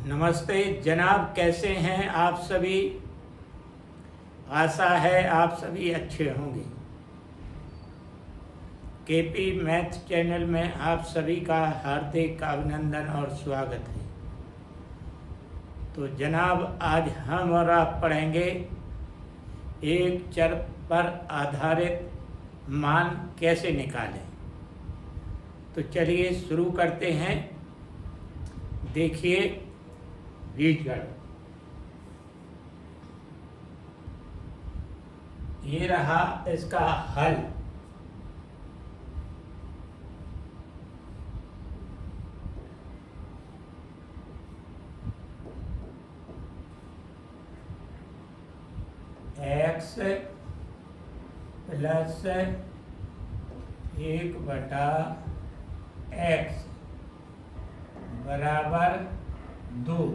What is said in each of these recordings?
नमस्ते जनाब, कैसे हैं आप सभी। आशा है आप सभी अच्छे होंगे। केपी मैथ चैनल में आप सभी का हार्दिक अभिनंदन और स्वागत है। तो जनाब, आज हम और आप पढ़ेंगे एक चर पर आधारित मान कैसे निकालें। तो चलिए शुरू करते हैं। देखिए बीजगणित, ये रहा इसका हल। x प्लस 1/x बराबर 2।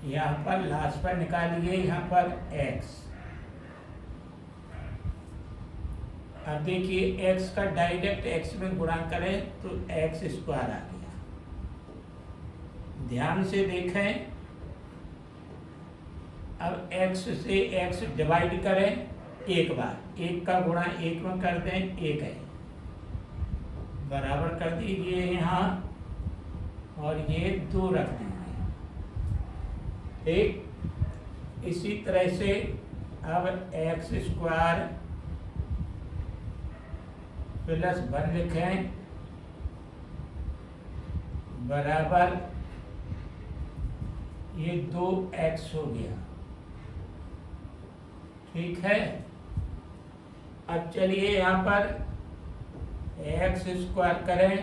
यहाँ पर लास्ट पर निकालिए, यहाँ पर x। अब देखिए x का डायरेक्ट x में गुणा करें तो x स्क्वायर आ गया। ध्यान से देखें, अब x से x डिवाइड करें एक बार, एक का गुणा एक में कर दें, एक है बराबर कर दीजिए यहाँ, और ये 2 रख दीजिए। ठीक, इसी तरह से अब x स्क्वायर प्लस 1 लिखें बराबर ये 2x हो गया। ठीक है, अब चलिए यहाँ पर x स्क्वायर करें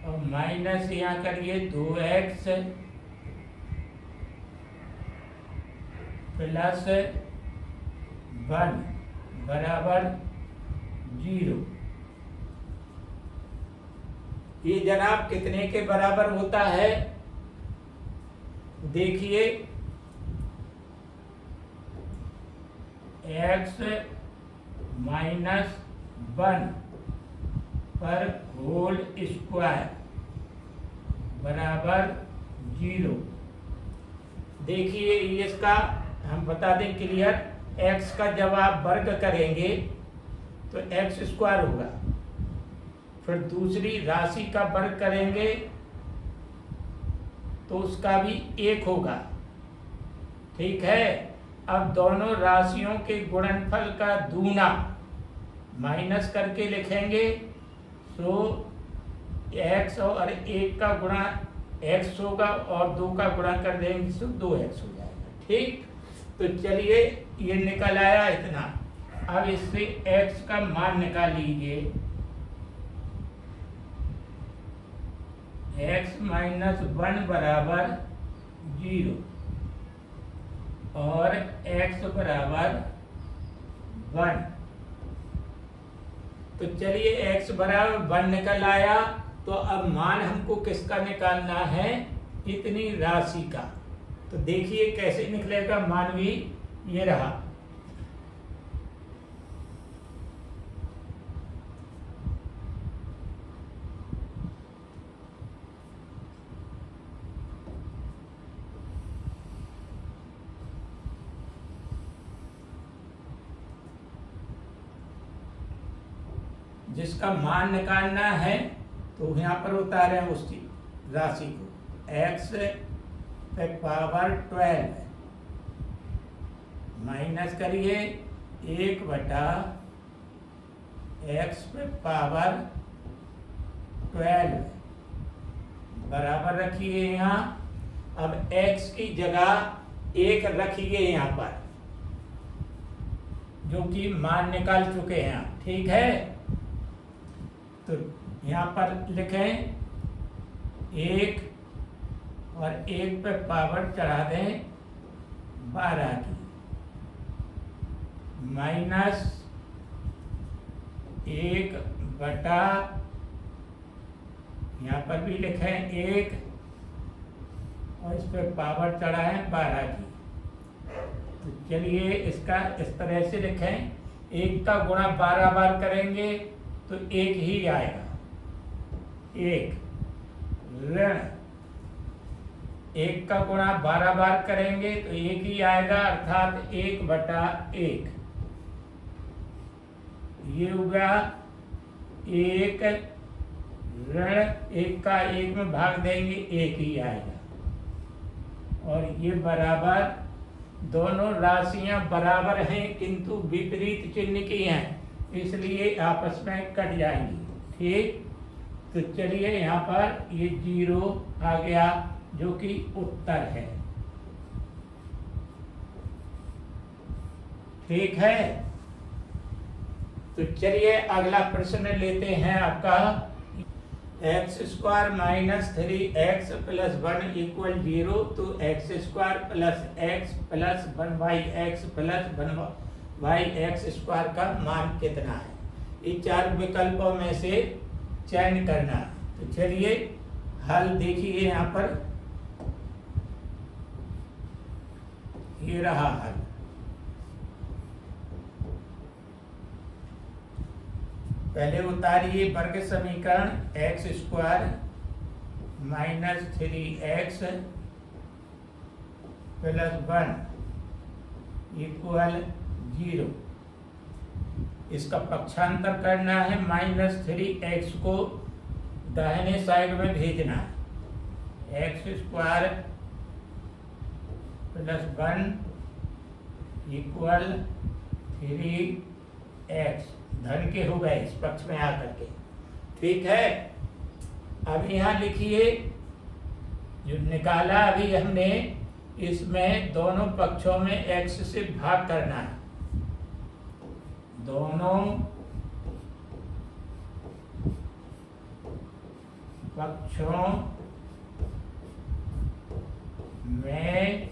और माइनस यहाँ करिए 2x प्लस 1 बराबर 0। ये जनाब कितने के बराबर होता है? देखिए x माइनस 1 पर होल स्क्वायर बराबर 0। देखिए इसका हम बता दें क्लियर, x का जब आप वर्ग करेंगे तो x स्क्वायर होगा, फिर दूसरी राशि का वर्ग करेंगे तो उसका भी 1 होगा। ठीक है, अब दोनों राशियों के गुणनफल का दूना माइनस करके लिखेंगे, तो x और 1 का गुणा x होगा और 2 का गुणा कर देंगे तो 2x हो जाएगा। ठीक, तो चलिए ये निकल आया इतना। अब इससे x का मान निकाल लीजिए। x माइनस 1 बराबर 0 और x बराबर 1। तो चलिए x बराबर 1 निकल आया, तो अब मान हमको किसका निकालना है? इतनी राशि का। तो देखिए कैसे निकलेगा मान भी, ये रहा। जिसका मान निकालना है तो यहाँ पर उतारे उसकी राशि को। x पे पावर 12 माइनस करिए 1/x पे पावर 12 बराबर रखिए यहाँ। अब x की जगह 1 रखिए यहाँ पर, जो कि मान निकाल चुके हैं। ठीक है, तो यहाँ पर लिखें 1 और 1 पे पावर चढ़ा दें 12 की, माइनस 1 बटा, यहाँ पर भी लिखें 1 और इस पे पावर चढ़ा है 12 की। तो चलिए इसका इस तरह से लिखें, 1 का गुणा 12 बार करेंगे तो 1 ही आएगा, 1 ऋण 1 का गुणा 12 बार करेंगे तो 1 ही आएगा, अर्थात 1/1। ये हो गया 1, ऋण 1 का 1 में भाग देंगे 1 ही आएगा, और ये बराबर, दोनों राशियां बराबर हैं किंतु विपरीत चिन्ह की हैं, इसलिए आपस में कट जाएंगी। ठीक, तो चलिए यहाँ पर ये 0 आ गया जो कि उत्तर है। ठीक है, तो चलिए अगला प्रश्न लेते हैं आपका। x² - 3x + 1 = 0, तो x² + x + 1y(x) + 1y(x²) का मान कितना है? ये 4 विकल्पों में से चयन करना है। तो चलिए हल देखिए, यहाँ पर ये रहा हल। पहले उतारिए वर्ग समीकरण, x² - 3x + 1 = 0। इसका पक्षांतर करना है, -3x को दाहिने साइड में भेजना है। x² + 1 = 3x, धन के हो गए इस पक्ष में आकर के। ठीक है, अब यहाँ लिखिए जो निकाला अभी हमने, इसमें दोनों पक्षों में x से भाग करना है। दोनों पक्षों में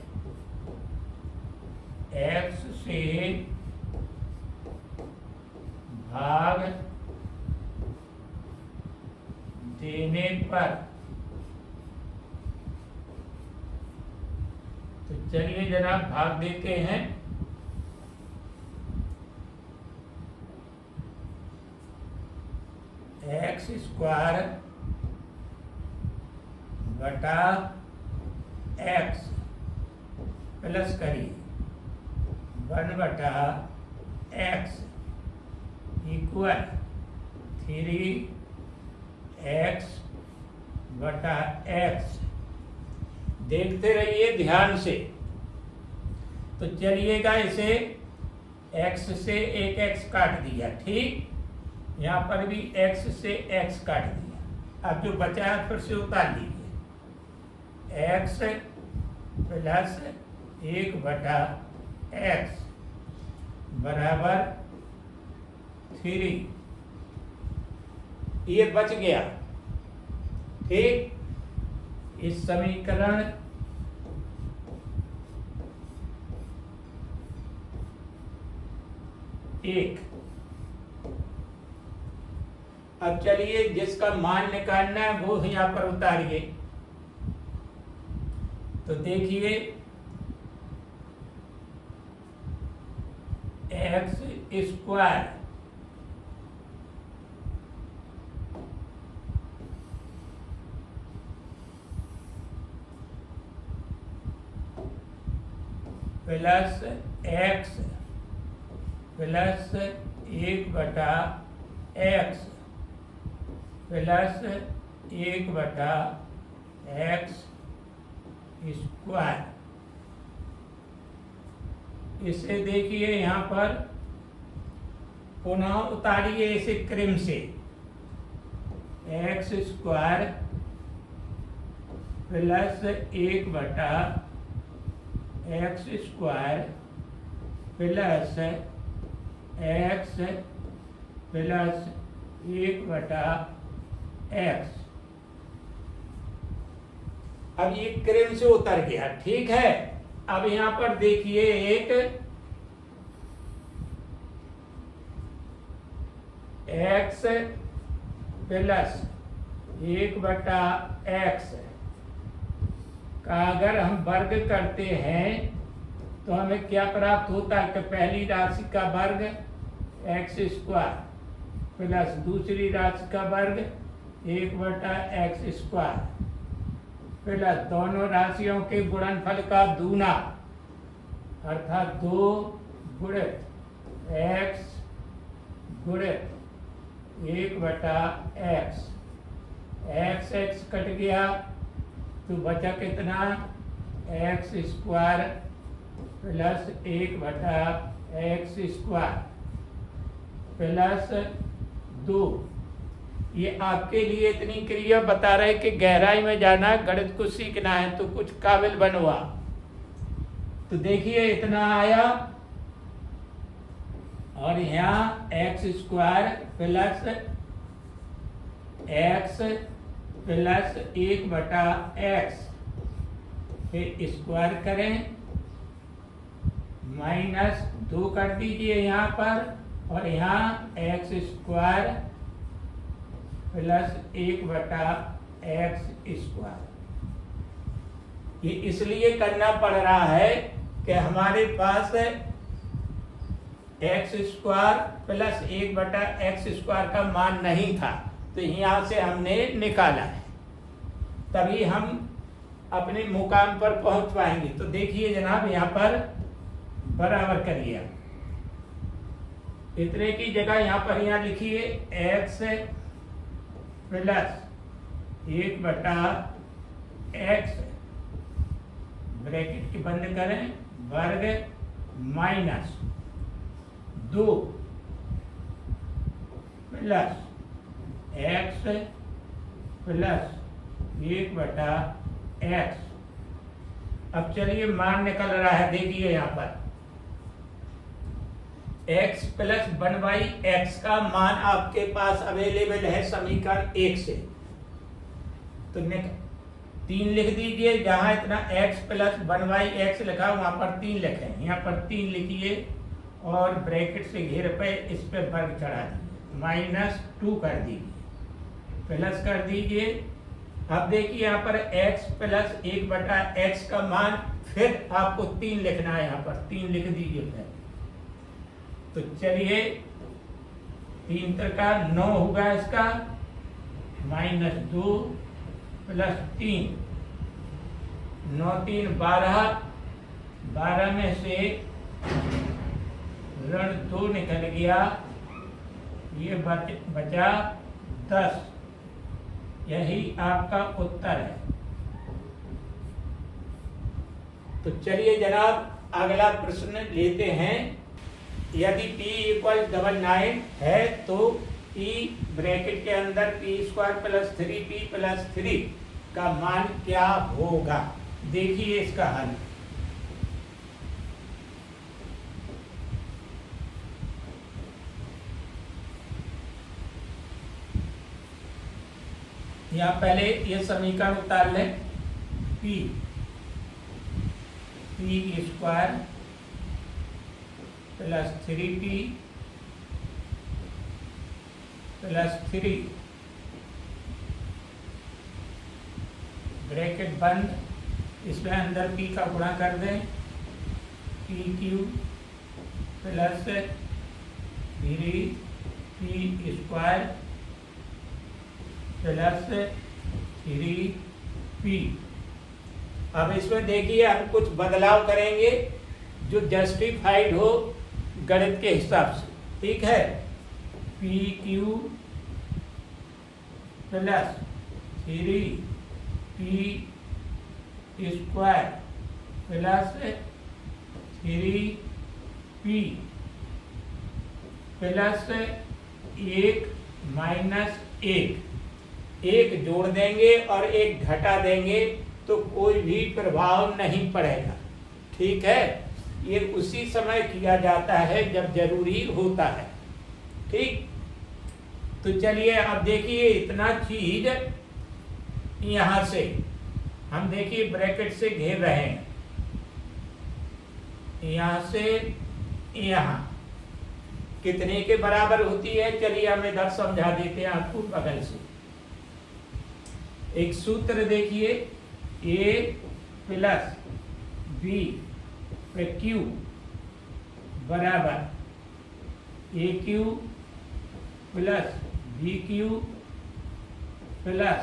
x से भाग देने पर, तो चलिए जनाब भाग देते हैं। x² बटा x प्लस करिए 1/x = 3x बटा x। देखते रहिए ध्यान से। तो चलिएगा, इसे x से एक x काट दिया। ठीक, यहाँ पर भी x से x काट दिया। अब जो बचा है फिर से उतार लीजिए, x + 1/x बराबर 3। ये बच गया। ठीक, इस समीकरण एक। अब चलिए जिसका मान निकालना है वो यहाँ पर उतारिए। तो देखिए x² plus x plus 1/x plus 1/x²। इसे देखिए यहाँ पर पुनः उतारिए इसे क्रम से, x² plus 1/x² plus x plus 1/x। अब ये क्रम से उतर गया। ठीक है, अब यहाँ पर देखिए एक x प्लस 1/x का अगर हम वर्ग करते हैं तो हमें क्या प्राप्त होता है कि पहली राशि का वर्ग x² प्लस दूसरी राशि का वर्ग 1/x²। प्लस दोनों राशियों के गुणनफल का दूना अर्थात 2 गुणित x गुणित 1/x। x कट गया तो बचा कितना, x square plus 1/x² plus 2। ये आपके लिए इतनी क्रिया बता रहे कि गहराई में जाना है, गणित को सीखना है तो कुछ काबिल बनवा। तो देखिए इतना आया और यहाँ x² plus x plus 1/x फिर स्क्वायर करें -2 कर दीजिए यहाँ पर और यहाँ x² प्लस 1/x²। ये इसलिए करना पड़ रहा है कि हमारे पास x² प्लस 1/x² का मान नहीं था, तो यहाँ से हमने निकाला है, तभी हम अपने मुकाम पर पहुंच पाएंगे। तो देखिए जनाब यहाँ पर बराबर करिए, इतने की जगह यहाँ पर यहाँ लिखिए x प्लस 1/x ब्रैकेट की बंद करें वर्ग -2 प्लस x प्लस 1/x। अब चलिए मान निकल रहा है, देखिए यहाँ पर x प्लस 1/x का मान आपके पास अवेलेबल है समीकरण 1 से, तो 3 लिख दीजिए, जहां इतना x प्लस 1/x लिखा वहां पर 3 लिखें, यहाँ पर 3 लिखिए और ब्रैकेट से घेर पे इस पे वर्ग चढ़ा दीजिए, -2 कर दीजिए प्लस कर दीजिए। अब देखिए यहाँ पर x प्लस 1/x का मान फिर आपको 3 लिखना है, यहाँ पर 3 लिख दीजिए फिर। तो चलिए 3 का 9 होगा इसका, -2 प्लस 3, 9 3 12, 12 में से ऋण 2 निकल गया, ये बचा 10। यही आपका उत्तर है। तो चलिए जनाब अगला प्रश्न लेते हैं। यदि p = 99 है तो p ब्रैकेट के अंदर p² प्लस 3p प्लस 3 का मान क्या होगा, देखिए इसका हल। यहाँ पहले ये समीकरण उतार लें, p square plus 3p plus 3 bracket बंद, इसमें अंदर p का गुणा कर दें, pq plus 3p square plus 3p। अब इसमें देखिए हम कुछ बदलाव करेंगे जो जस्टिफाइड हो गणित के हिसाब से, ठीक है। pq plus 3p square plus 3p plus 1 minus 1 जोड़ देंगे और 1 घटा देंगे तो कोई भी प्रभाव नहीं पड़ेगा, ठीक है। ये उसी समय किया जाता है जब जरूरी होता है, ठीक। तो चलिए अब देखिए इतना चीज यहां से हम देखिए ब्रैकेट से घेर रहे हैं, यहां से यहां कितने के बराबर होती है, चलिए हम इधर समझा देते हैं आपको बगल से। एक सूत्र देखिए, a प्लस b पे q बराबर aq plus bq plus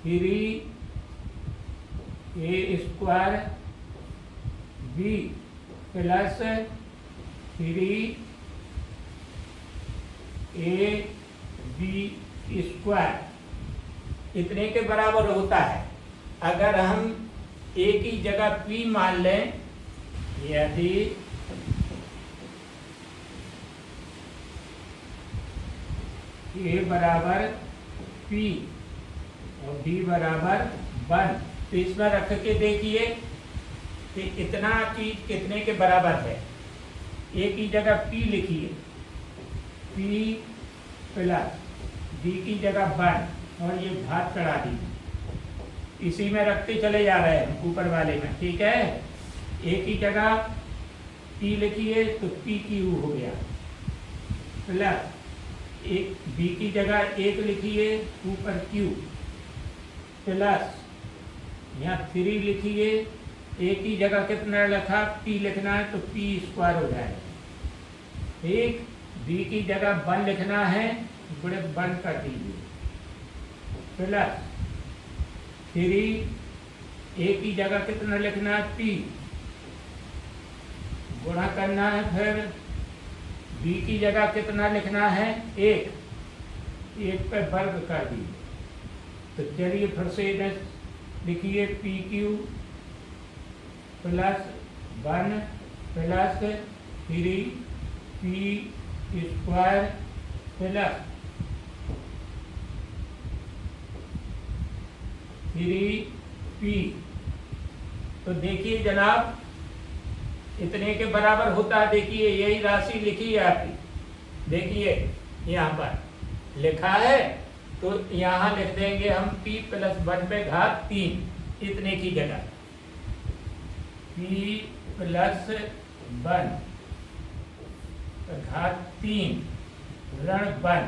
3a² b plus 3ab² इतने के बराबर होता है। अगर हम a की जगह p मान लें, यदि a बराबर p और b बराबर 1, तो इसमें रख के देखिए कि इतना चीज कितने के बराबर है। a की जगह p लिखिए, p प्लस b की जगह 1 और ये भाग चढ़ा दीजिए, इसी में रखते चले जा रहे हैं ऊपर वाले में, ठीक है। a की जगह p लिखिए तो pq हो गया, प्लस b की जगह 1 लिखिए ऊपर q, प्लस यहाँ 3 लिखिए, a की जगह कितना लिखा p लिखना है तो p² हो जाएगा, ठीक। b की जगह 1 लिखना है, बड़े 1 कर दीजिए, प्लस 3 a की जगह कितना लिखना है p, गुणा करना है, फिर b की जगह कितना लिखना है 1 पे वर्ग कर दीजिए। तो चलिए फिर से लिखिए pq plus 1 plus 3p² plus 3p। तो देखिए जनाब इतने के बराबर होता है। देखिए यही राशि लिखी है आपकी, देखिए यहाँ पर लिखा है, तो यहाँ लिख देंगे हम p प्लस 1 पे घात 3 इतने की जगह p प्लस 1 घात 3 ऋण 1।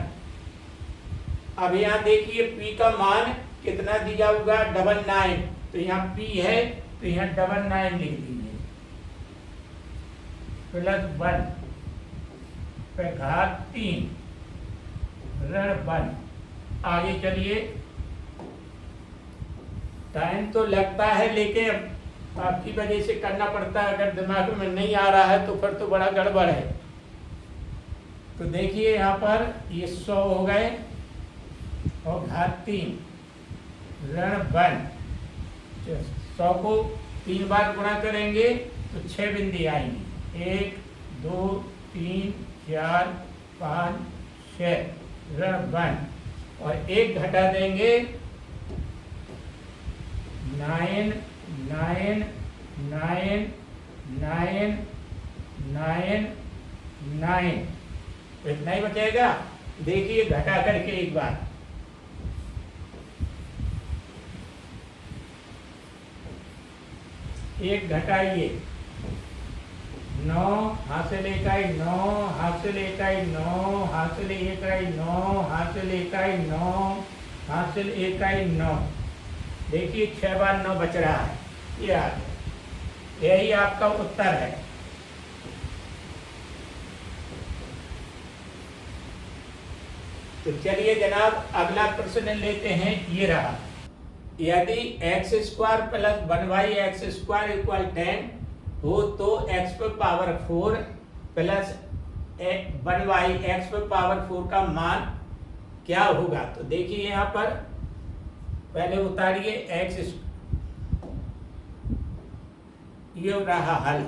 अब यहाँ देखिए p का मान कितना दिया होगा 99, तो यहाँ p है तो यहाँ 99 लिख दीजिए, प्लस 1 पे घात 3 ऋण 1। आगे चलिए, टाइम तो लगता है लेकिन आपकी वजह से करना पड़ता है, अगर दिमाग में नहीं आ रहा है तो फिर तो बड़ा गड़बड़ है। तो देखिए यहाँ पर ये 100 हो गए और घात 3 ऋण 1। 100 को 3 बार गुणा करेंगे तो 6 बिंदी आएंगी, 1 2 3 4 5 6 ऋण 1 और 1 घटा देंगे 9 9 9 9 9 9, इतना ही बचेगा। देखिए घटा करके एक बार, एक घटाइए 9 हाथ से लेकर 9 हाथ से लेकर 9 हाथ से लेकर 9 हाथ से लेकर 9 हाथ से लेकर 9। देखिए 6 बार 9 बच रहा है, ये आ गया, यही आपका उत्तर है। तो चलिए जनाब अगला प्रश्न लेते हैं, ये रहा। यदि x² प्लस 1y² इक्वल 10 हो तो x पे पावर 4 प्लस 1y x पे पावर 4 का मान क्या होगा। तो देखिए यहाँ पर पहले उतारिए x, ये रहा हल।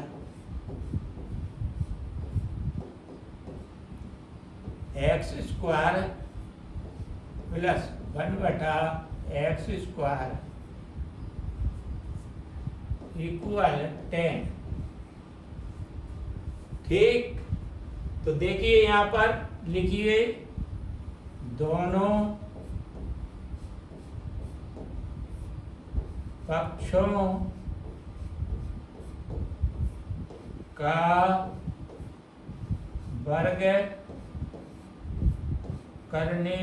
x² प्लस 1/x² इक्वल 10, ठीक। तो देखिए यहाँ पर लिखिए दोनों पक्षों का वर्ग करने,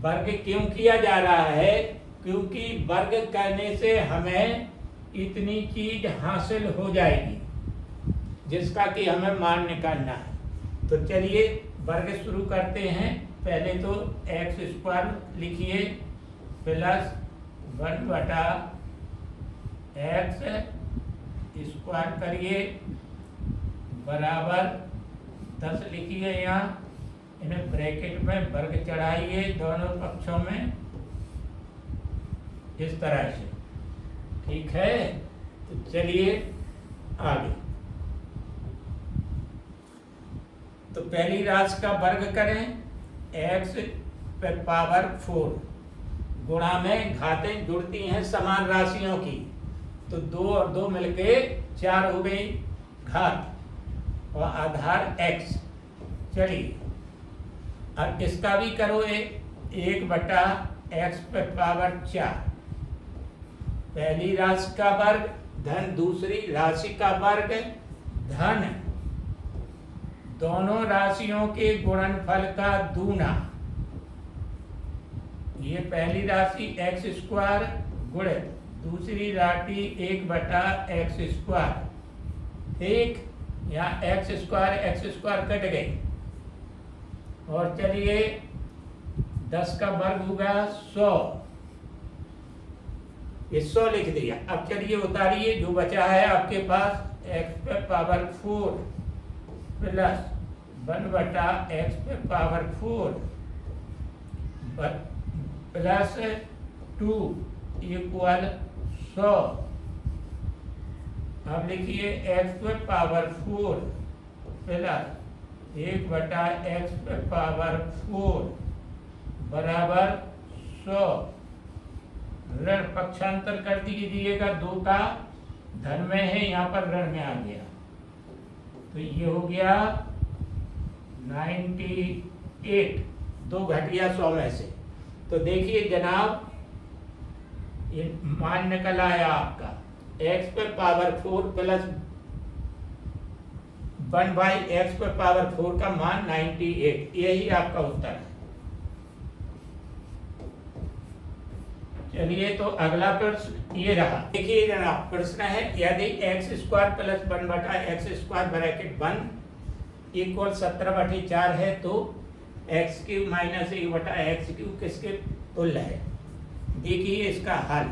वर्ग क्यों किया जा रहा है, क्योंकि वर्ग करने से हमें इतनी चीज हासिल हो जाएगी जिसका कि हमें मान निकालना है। तो चलिए वर्ग शुरू करते हैं। पहले तो एक्स स्क्वायर लिखिए प्लस 1/x स्क्वायर करिए बराबर 10 लिखिए। यहाँ इन्हें ब्रैकेट में वर्ग चढ़ाइए दोनों पक्षों में इस तरह से, ठीक है। तो चलिए आगे। तो पहली राशि का वर्ग करें x पे पावर 4 गुणा में घातें जुड़ती हैं समान राशियों की, तो 2 और 2 मिलके 4 हो गई घात और आधार x। चलिए अब इसका भी करो 1/x पे पावर 4, पहली राशि का वर्ग धन दूसरी राशि का वर्ग धन दोनों राशियों के गुणनफल का दूना। ये पहली राशि x स्क्वायर गुणित दूसरी राशि 1/x स्क्वायर, ठीक। यहाँ x स्क्वायर कट गई और चलिए 10 का वर्ग होगा 100, ये 100 लिख दिया। अब चलिए उतारिए जो बचा है आपके पास x पे पावर 4 प्लस 1/x पे पावर 4 प्लस 2 इक्वल 100। अब लिखिए x पे पावर 4 प्लस 1/x पे पावर 4 बराबर 100। ऋण पक्षांतर कर दीजिएगा, 2 का धन में है यहाँ पर ऋण में आ गया, तो ये हो गया 98, 2 घट गया 100 में से। तो देखिए जनाब ये मान निकल आया आपका x पे पावर 4 प्लस 1/x पे पावर 4 का मान 98, यही आपका उत्तर है। चलिए तो अगला प्रश्न ये रहा, देखिए जनाब प्रश्न है यदि x square plus 1/x square bracket 1 equal 17/4 है तो x³ माइनस 1/x³ किसके तुल्य है। देखिए इसका हल,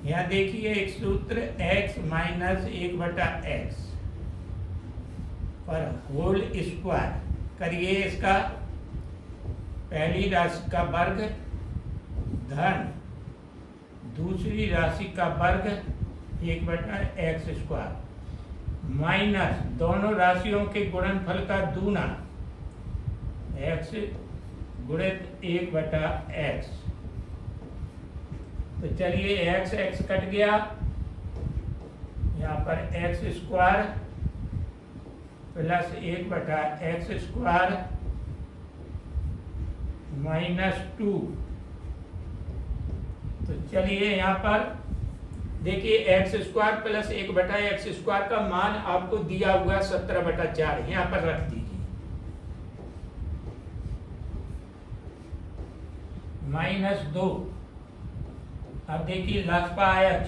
यहाँ देखिए एक सूत्र x माइनस 1/x पर होल स्क्वायर करिए इसका पहली राशि का वर्ग धन दूसरी राशि का वर्ग 1/x स्क्वायर माइनस दोनों राशियों के गुणनफल का दूना x गुणित 1/x। तो चलिए x कट गया, यहाँ पर x square plus 1/x square minus 2। तो चलिए यहाँ पर देखिए x square plus 1/x square का मान आपको दिया हुआ 17/4, यहाँ पर रख दीजिए माइनस 2। अब देखिए लास्ट आया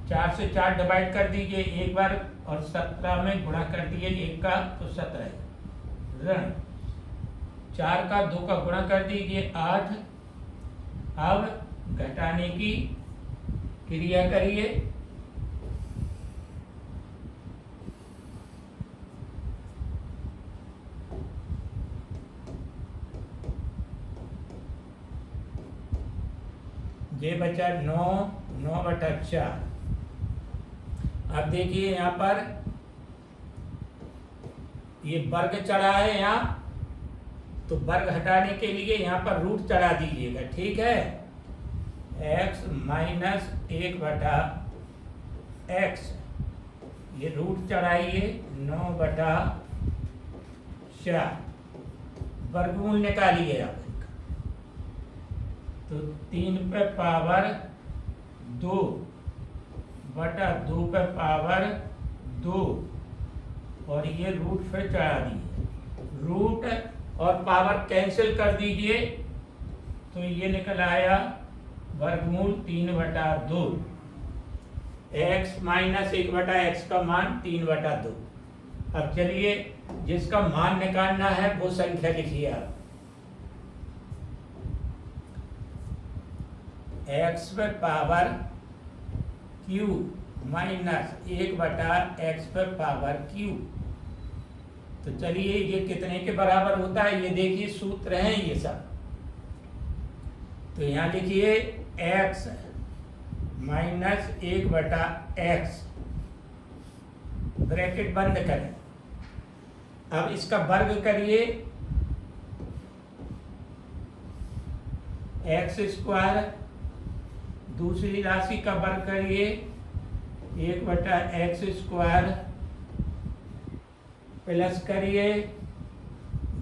4 से 4 डिवाइड कर दीजिए एक बार और 17 में गुणा कर दिए 1 का तो 17 ऋण 4 का 2 का गुणा कर दीजिए 8। अब घटाने की क्रिया करिए, ये बचा 9/4। अब देखिए यहाँ पर ये वर्ग चढ़ा है यहाँ, तो वर्ग हटाने के लिए यहाँ पर रूट चढ़ा दीजिएगा, ठीक है। x माइनस 1/x ये रूट चढ़ाइए 9/4 वर्गमूल निकालिए आप। तो 3 पे पावर 2/2 पे पावर 2 और ये रूट फिर चढ़ा दिए, रूट और पावर कैंसिल कर दीजिए तो ये निकल आया वर्गमूल 3/2। x माइनस 1/x का मान 3/2। अब चलिए जिसका मान निकालना है वो संख्या लिखिए आप। x पर पावर q माइनस 1/x पर पावर q। तो चलिए ये कितने के बराबर होता है ये देखिए, सूत्र हैं ये सब। तो यहाँ लिखिए x माइनस 1/x, ब्रैकेट बंद करें। अब इसका वर्ग करिए, एक्स स्क्वायर, दूसरी राशि का वर्ग करिए 1/x स्क्वायर, प्लस करिए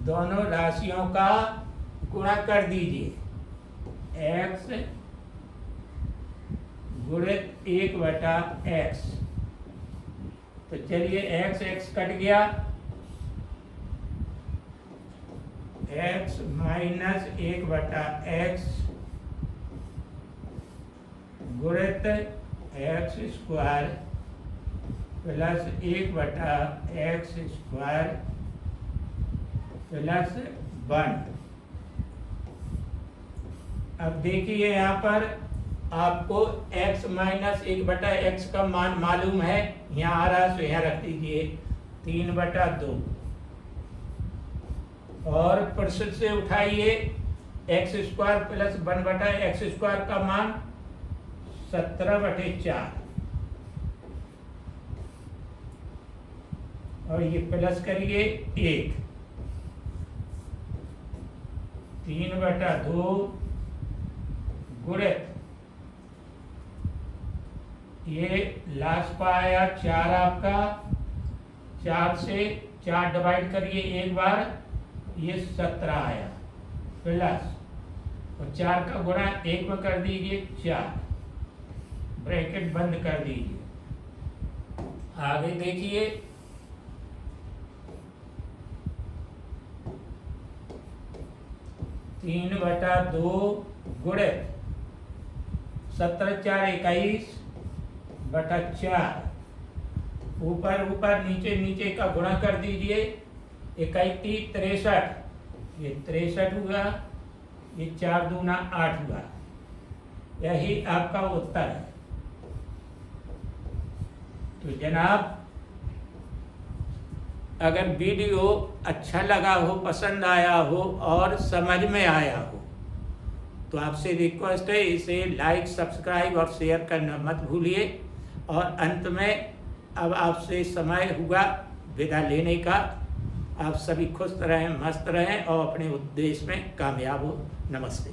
दोनों राशियों का गुणा कर दीजिए, x गुणित 1/x। तो चलिए x कट गया, x माइनस 1/x गुणित x square plus 1/x square plus 1। अब देखिए यहाँ पर आपको x माइनस 1/x का मान मालूम है, यहाँ आ रहा है तो यहाँ रख दीजिए 3/2। और प्रश्न से उठाइए x square plus 1/x square का मान 17/4, और ये प्लस करिए 1, 3/2 गुणित ये लास्ट पर आया 4 आपका, 4 से 4 डिवाइड करिए एक बार, ये 17 आया, प्लस और 4 का गुणा 1 में कर दीजिए 4, ब्रैकेट बंद कर दीजिए। आगे देखिए तीन बटा 2 गुणित 17×4 = 4, ऊपर ऊपर नीचे नीचे का गुणा कर दीजिए, 31 63, ये 63 हुआ, ये 4 दूना 8 हुआ। यही आपका उत्तर है। तो जनाब अगर वीडियो अच्छा लगा हो, पसंद आया हो और समझ में आया हो तो आपसे रिक्वेस्ट है इसे लाइक, सब्सक्राइब और शेयर करना मत भूलिए। और अंत में अब आपसे समय हुआ विदा लेने का। आप सभी खुश रहें, मस्त रहें और अपने उद्देश्य में कामयाब हो। नमस्ते।